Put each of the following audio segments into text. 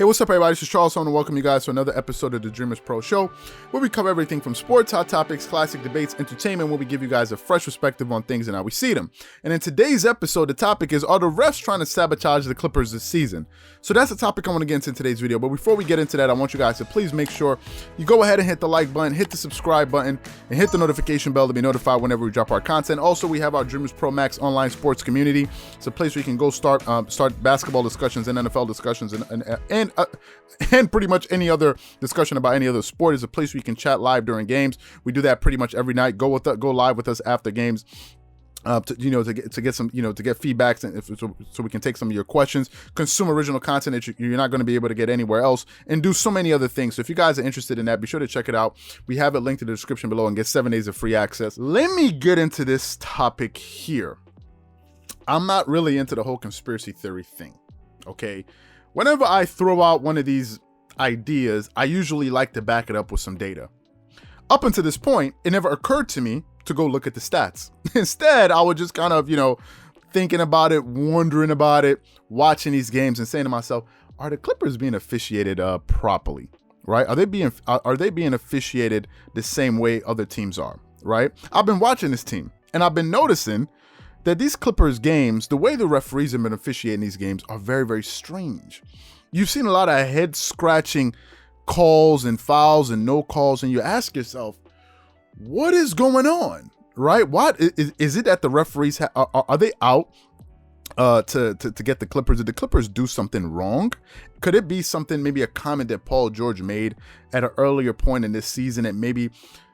Hey, what's up, everybody? This is Charles. I want to welcome you guys to another episode of the Dreamerspro Show, where we cover everything from sports, hot topics, classic debates, entertainment, where we give you guys a fresh perspective on things and how we see them. And in today's episode, the topic is, are the refs trying to sabotage the Clippers this season? So that's the topic I want to get into in today's video. But before we get into that, I want you guys to please make sure you go ahead and hit the like button, hit the subscribe button, and hit the notification bell to be notified whenever we drop our content. Also, we have our Dreamerspro Max online sports community. It's a place where you can go start basketball discussions and NFL discussions and pretty much any other discussion about any other sport. Is a place where you can chat live during games. We do that pretty much every night. Go live with us after games. To get some, to get feedbacks and so we can take some of your questions, consume original content that you're not going to be able to get anywhere else, and do so many other things. So if you guys are interested in that, be sure to check it out. We have it linked in the description below and get 7 days of free access. Let me get into this topic here. I'm not really into the whole conspiracy theory thing. Okay. Whenever I throw out one of these ideas, I usually like to back it up with some data. Up until this point, it never occurred to me to go look at the stats. Instead, I was just kind of, thinking about it, wondering about it, watching these games and saying to myself, are the Clippers being officiated properly, right? Are they being officiated the same way other teams are, right? I've been watching this team and I've been noticing that these Clippers games, the way the referees have been officiating these games are very, very strange. You've seen a lot of head scratching calls and fouls and no calls, and you ask yourself, what is going on, right? What is it that the referees are they out to get the Clippers? Did the Clippers do something wrong? Could it be something, maybe a comment that Paul George made at an earlier point in this season that maybe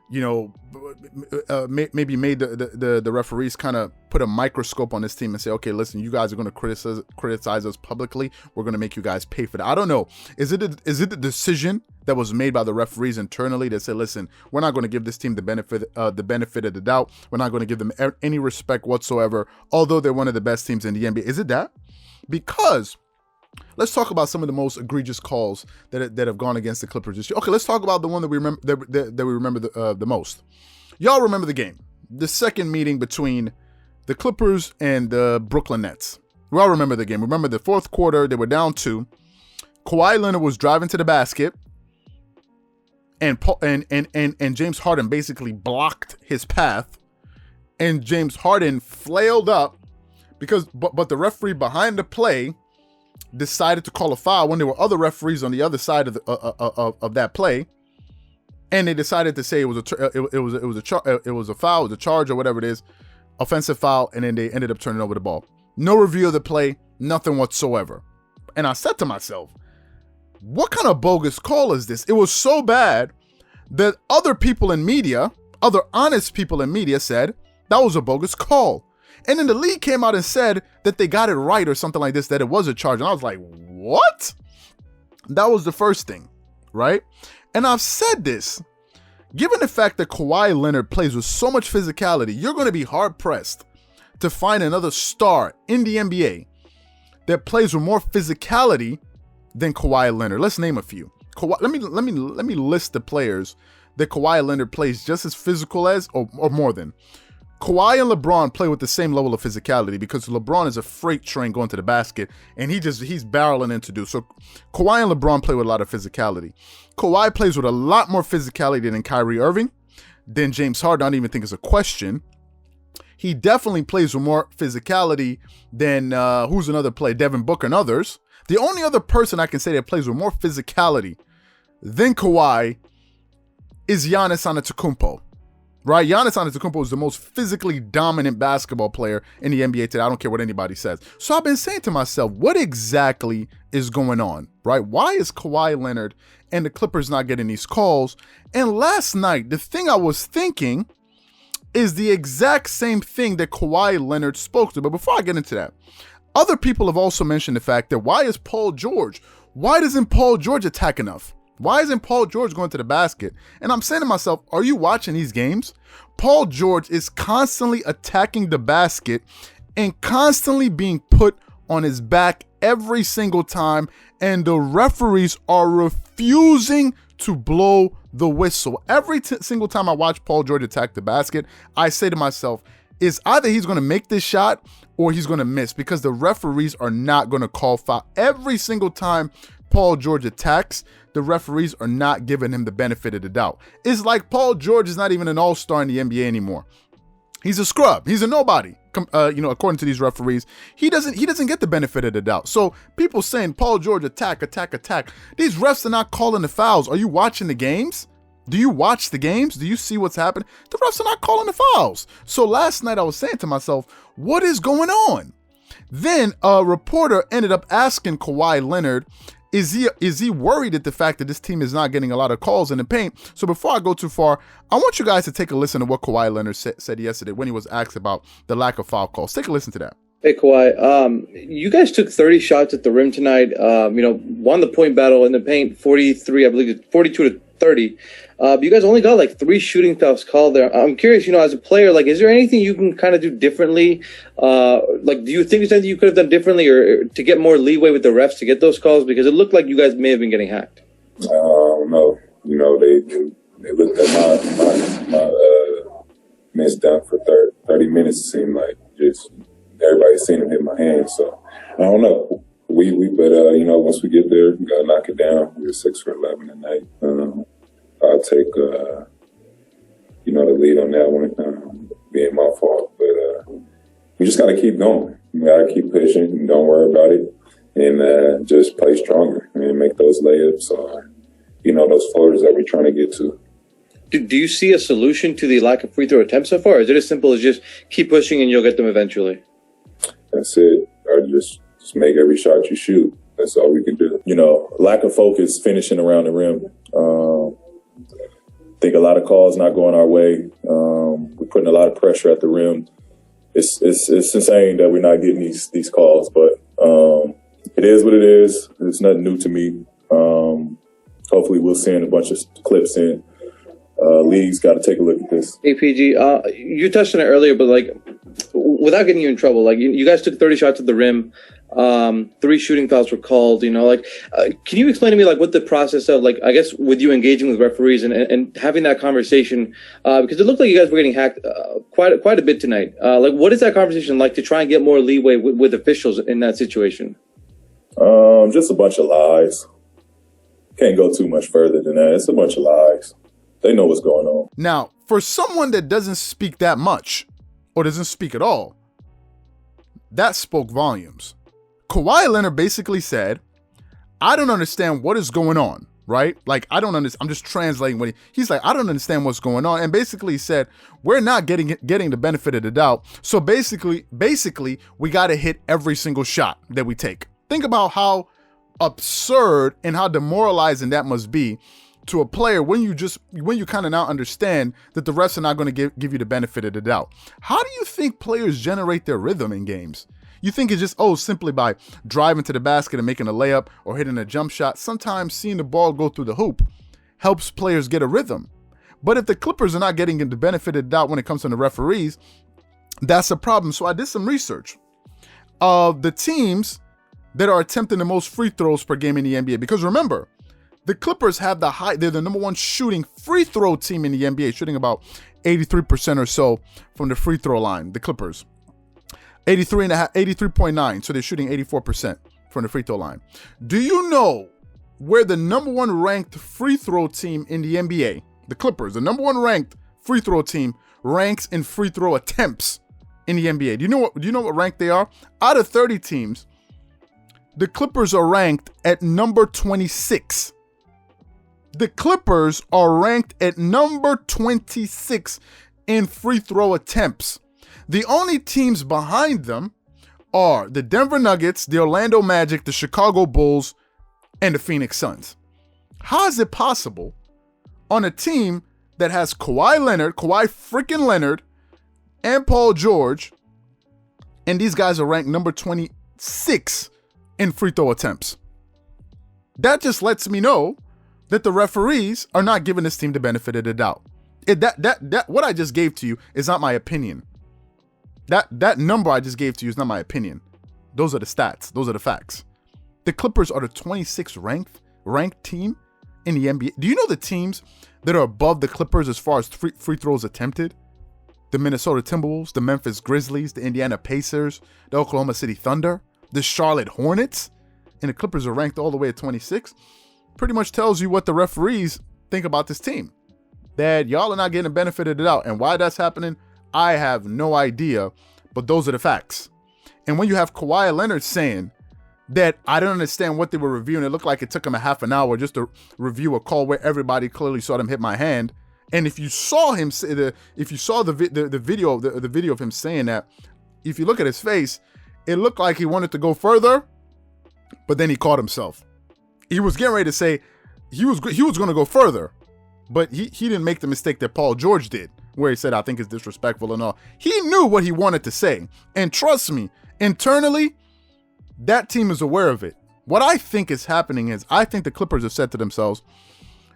maybe made the referees kind of put a microscope on this team and say, okay, listen, you guys are going to criticize us publicly. We're going to make you guys pay for that. I don't know. Is it the decision that was made by the referees internally that said, listen, we're not going to give this team the benefit of the doubt. We're not going to give them any respect whatsoever, although they're one of the best teams in the NBA. Is it that? Because let's talk about some of the most egregious calls that have gone against the Clippers this year. Okay, let's talk about the one that we remember that we remember the most. Y'all remember the game, the second meeting between the Clippers and the Brooklyn Nets. We all remember the game. Remember the fourth quarter, they were down 2. Kawhi Leonard was driving to the basket, and James Harden basically blocked his path, and James Harden flailed up but the referee behind the play decided to call a foul when there were other referees on the other side of that play, and they decided to say it was a foul, it was a charge or whatever it is, offensive foul, and then they ended up turning over the ball. No review of the play, nothing whatsoever. And I said to myself, what kind of bogus call is this? It was so bad that other honest people in media said that was a bogus call. And then the league came out and said that they got it right or something like this, that it was a charge. And I was like, what? That was the first thing, right? And I've said this, given the fact that Kawhi Leonard plays with so much physicality, you're going to be hard-pressed to find another star in the NBA that plays with more physicality than Kawhi Leonard. Let's name a few. Let me list the players that Kawhi Leonard plays just as physical as or more than. Kawhi and LeBron play with the same level of physicality because LeBron is a freight train going to the basket and he's barreling in to do. So Kawhi and LeBron play with a lot of physicality. Kawhi plays with a lot more physicality than Kyrie Irving, than James Harden. I don't even think it's a question. He definitely plays with more physicality than who's another player, Devin Booker and others. The only other person I can say that plays with more physicality than Kawhi is Giannis Antetokounmpo. Right? Giannis Antetokounmpo is the most physically dominant basketball player in the NBA today. I don't care what anybody says. So I've been saying to myself, what exactly is going on? Right? Why is Kawhi Leonard and the Clippers not getting these calls? And last night, the thing I was thinking is the exact same thing that Kawhi Leonard spoke to. But before I get into that, other people have also mentioned the fact that why doesn't Paul George attack enough? Why isn't Paul George going to the basket? And I'm saying to myself, are you watching these games? Paul George is constantly attacking the basket and constantly being put on his back every single time, and the referees are refusing to blow the whistle. Every single time I watch Paul George attack the basket, I say to myself, is either he's going to make this shot or he's going to miss, because the referees are not going to call foul. Every single time Paul George attacks, the referees are not giving him the benefit of the doubt. It's like Paul George is not even an all-star in the NBA anymore. He's a scrub. He's a nobody. According to these referees, he doesn't get the benefit of the doubt. So people saying Paul George attack. These refs are not calling the fouls. Are you watching the games? Do you watch the games? Do you see what's happening? The refs are not calling the fouls. So last night I was saying to myself, what is going on? Then a reporter ended up asking Kawhi Leonard, is he worried at the fact that this team is not getting a lot of calls in the paint? So before I go too far, I want you guys to take a listen to what Kawhi Leonard said yesterday when he was asked about the lack of foul calls. Take a listen to that. Hey, Kawhi, you guys took 30 shots at the rim tonight, won the point battle in the paint, 43, I believe, 42 to 30. You guys only got like 3 shooting fouls called there. I'm curious, as a player, like, is there anything you can kind of do differently? Do you think there's anything you could have done differently or to get more leeway with the refs to get those calls? Because it looked like you guys may have been getting hacked. No. They looked at my miss down for 30 minutes. It seemed like just everybody seen him hit my hand. So I don't know. Once we get there, we gotta knock it down. We were 6 for 11 tonight. I'll take the lead on that one, being my fault. But we just gotta keep going. We gotta keep pushing and don't worry about it, and just play stronger and make those layups. Those floaters that we're trying to get to. Do you see a solution to the lack of free throw attempts so far? Or is it as simple as just keep pushing and you'll get them eventually? That's it. Or just make every shot you shoot. That's all we can do. Lack of focus, finishing around the rim. I think a lot of calls not going our way. We're putting a lot of pressure at the rim. It's insane that we're not getting these calls, but it is what it is. It's nothing new to me. Hopefully we'll send a bunch of clips in. League's got to take a look at this. APG, you touched on it earlier, but without getting you in trouble, you guys took 30 shots at the rim. 3 shooting fouls were called. Can you explain to me what the process of I guess with you engaging with referees and having that conversation? Because it looked like you guys were getting hacked quite a bit tonight. What is that conversation like to try and get more leeway with officials in that situation? Just a bunch of lies. Can't go too much further than that. It's a bunch of lies. They know what's going on. Now, for someone that doesn't speak that much or doesn't speak at all, that spoke volumes. Kawhi Leonard basically said, I don't understand what is going on, right? I don't understand. I'm just translating what he's like, I don't understand what's going on. And basically he said, we're not getting the benefit of the doubt. So basically, we got to hit every single shot that we take. Think about how absurd and how demoralizing that must be to a player when you kind of now understand that the refs are not going to give you the benefit of the doubt. How do you think players generate their rhythm in games? You think it's just, simply by driving to the basket and making a layup or hitting a jump shot? Sometimes seeing the ball go through the hoop helps players get a rhythm. But if the Clippers are not getting the benefit of the doubt when it comes to the referees, that's a problem. So I did some research of the teams that are attempting the most free throws per game in the NBA. Because remember, the Clippers have they're the number 1 shooting free throw team in the NBA, shooting about 83% or so from the free throw line. The Clippers, 83.9. So they're shooting 84% from the free throw line. Do you know where the number 1 ranked free throw team in the NBA, the Clippers, the number 1 ranked free throw team, ranks in free throw attempts in the NBA? Do you know what rank they are? Out of 30 teams, the Clippers are ranked at number 26. The Clippers are ranked at number 26 in free throw attempts. The only teams behind them are the Denver Nuggets, the Orlando Magic, the Chicago Bulls, and the Phoenix Suns. How is it possible on a team that has Kawhi freaking Leonard, and Paul George, and these guys are ranked number 26 in free throw attempts? That just lets me know that the referees are not giving this team the benefit of the doubt. That what I just gave to you is not my opinion. That number I just gave to you is not my opinion. Those are the stats. Those are the facts. The Clippers are the 26th ranked team in the NBA. Do you know the teams that are above the Clippers as far as free throws attempted? The Minnesota Timberwolves, the Memphis Grizzlies, the Indiana Pacers, the Oklahoma City Thunder, the Charlotte Hornets. and the Clippers are ranked all the way at 26, pretty much tells you what the referees think about this team. That y'all are not getting the benefit of the doubt. And why that's happening, I have no idea, but those are the facts. And when you have Kawhi Leonard saying that I don't understand what they were reviewing, it looked like it took him a half an hour just to review a call where everybody clearly saw them hit my hand. And if you saw him say the video of him saying that, if you look at his face, it looked like he wanted to go further, but then he caught himself. He was getting ready to say he was going to go further, but he didn't make the mistake that Paul George did, where he said, I think it's disrespectful and all. He knew what he wanted to say. And trust me, internally, that team is aware of it. What I think is happening is I think the Clippers have said to themselves,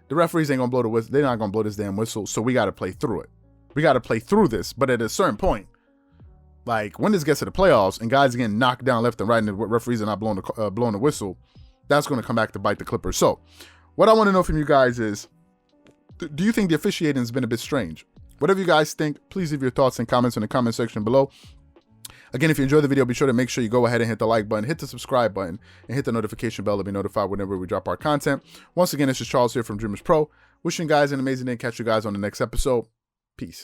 the referees ain't going to blow the whistle. They're not going to blow this damn whistle, so we got to play through it. We got to play through this. But at a certain point, like when this gets to the playoffs and guys are getting knocked down left and right and the referees are not blowing the whistle, that's going to come back to bite the Clippers. So what I want to know from you guys is, do you think the officiating has been a bit strange? Whatever you guys think, please leave your thoughts and comments in the comment section below. Again, if you enjoyed the video, be sure to make sure you go ahead and hit the like button, hit the subscribe button, and hit the notification bell to be notified whenever we drop our content. Once again, this is Charles here from Dreamers Pro. Wishing you guys an amazing day and catch you guys on the next episode. Peace.